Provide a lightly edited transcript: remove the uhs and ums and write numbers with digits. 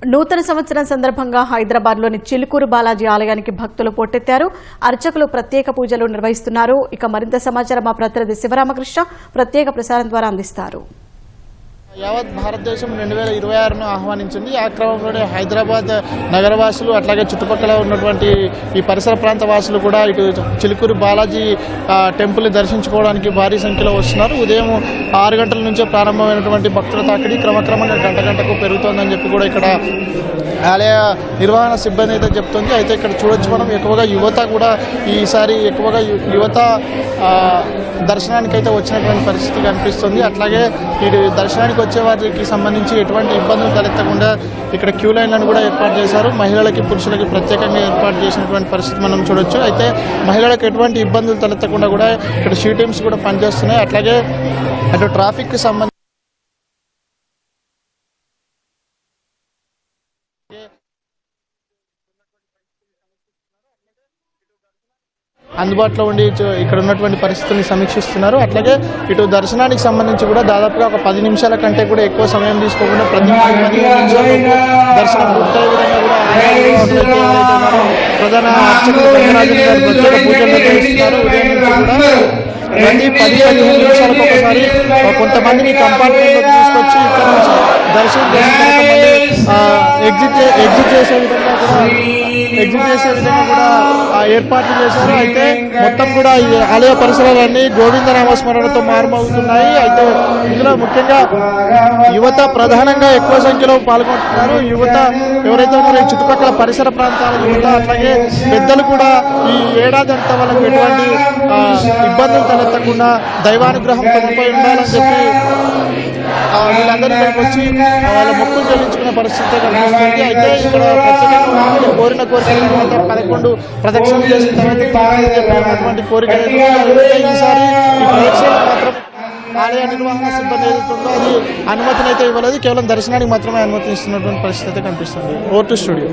నూతన సంవత్సరం సందర్భంగా హైదరాబాద్లోని చిలుకూరు బాలాజీ ఆలయానికి భక్తులు పోటెత్తారు. అర్చకులు ప్రత్యేక పూజలు నిర్వహిస్తున్నారు. ఇక మరింత సమాచారం మా ప్రతినిధి శివరామకృష్ణ ప్రత్యేక ప్రసారం ద్వారా అందిస్తారు. యావత్ భారతదేశం 2026ను ఆహ్వానించింది. ఆ క్రమంలోనే హైదరాబాద్ నగరవాసులు అట్లాగే చుట్టుపక్కల ఉన్నటువంటి ఈ పరిసర ప్రాంత వాసులు కూడా ఇటు చిలుకూరు బాలాజీ టెంపుల్ని దర్శించుకోవడానికి భారీ సంఖ్యలో వస్తున్నారు. ఉదయం 6 గంటల నుంచే ప్రారంభమైనటువంటి భక్తుల తాకిడి క్రమక్రమంగా గంటకు పెరుగుతోందని చెప్పి కూడా ఇక్కడ ఆలయ నిర్వహణ సిబ్బంది అయితే చెప్తుంది. అయితే ఇక్కడ చూడొచ్చు మనం ఎక్కువగా యువత కూడా ఈసారి ఎక్కువగా యువత దర్శనానికి అయితే వచ్చినటువంటి పరిస్థితి కనిపిస్తుంది. అట్లాగే ఈ దర్శనానికి వచ్చే వారికి సంబంధించి ఎటువంటి ఇబ్బందులు తలెత్తకుండా ఇక్కడ క్యూ లైన్లను కూడా ఏర్పాటు చేశారు. మహిళలకి పురుషులకి ప్రత్యేకంగా ఏర్పాటు చేసినటువంటి పరిస్థితి మనం చూడొచ్చు. అయితే మహిళలకు ఎటువంటి ఇబ్బందులు తలెత్తకుండా కూడా ఇక్కడ షీ టీమ్స్ కూడా పనిచేస్తున్నాయి. అట్లాగే అటు ట్రాఫిక్కి సంబంధించి అందుబాటులో ఉండి ఇక్కడ ఉన్నటువంటి పరిస్థితుల్ని సమీక్షిస్తున్నారు. అట్లాగే ఇటు దర్శనానికి సంబంధించి కూడా దాదాపుగా ఒక 10 నిమిషాల కంటే కూడా ఎక్కువ సమయం తీసుకోకుండా ప్రతి 15 నిమిషాలకు దర్శనం పూర్తయ్యే విధంగా కూడా ప్రధాన అర్చకులు రంగరాజన్ గారు ప్రత్యేక పూజలు నిర్వహిస్తున్నారు. ఉదయం నుంచి కూడా ప్రతి 10-15 నిమిషాలకు ఒకసారి కొంతమందిని కంపార్ట్మెంట్లో తీసుకొచ్చి ఇక్కడ నుంచి దర్శనం ఎగ్జిట్ చేసే విధంగా కూడా ఏర్పాట్లు చేశారు. అయితే మొత్తం కూడా ఈ ఆలయ పరిసరాలన్నీ గోవింద నామస్మరణతో మారుమవుతున్నాయి. అయితే ఇందులో ముఖ్యంగా యువత ప్రధానంగా ఎక్కువ సంఖ్యలో పాల్గొంటున్నారు. యువత ఎవరైతే ఉన్నారో చుట్టుపక్కల పరిసర ప్రాంతాల యువత అట్లాగే పెద్దలు కూడా ఈ ఏడాది అంతా వాళ్ళకు ఎటువంటి ఇబ్బందులు తలెత్తకుండా దైవానుగ్రహం తగ్గిపోయి ఉండాలని చెప్పి వీళ్ళందరూ ఇక్కడికి వచ్చి వాళ్ళ మొక్కులు చెల్లించుకునే పరిస్థితి కనిపిస్తుంది. అయితే ఇక్కడ ప్రత్యేకంగా కోరిన కోరికల తర్వాత 11 ప్రదక్షిణలు చేసిన తర్వాత కోరిక ఈసారి ఈ ప్రేక్షకులు మాత్రం ఆలయ నిర్వహణ సిబ్బంది ఏదైతుందో అది అనుమతిని అయితే ఇవ్వలేదు. కేవలం దర్శనానికి మాత్రమే అనుమతి ఇస్తున్నటువంటి పరిస్థితి అయితే కనిపిస్తుంది. Over to studio.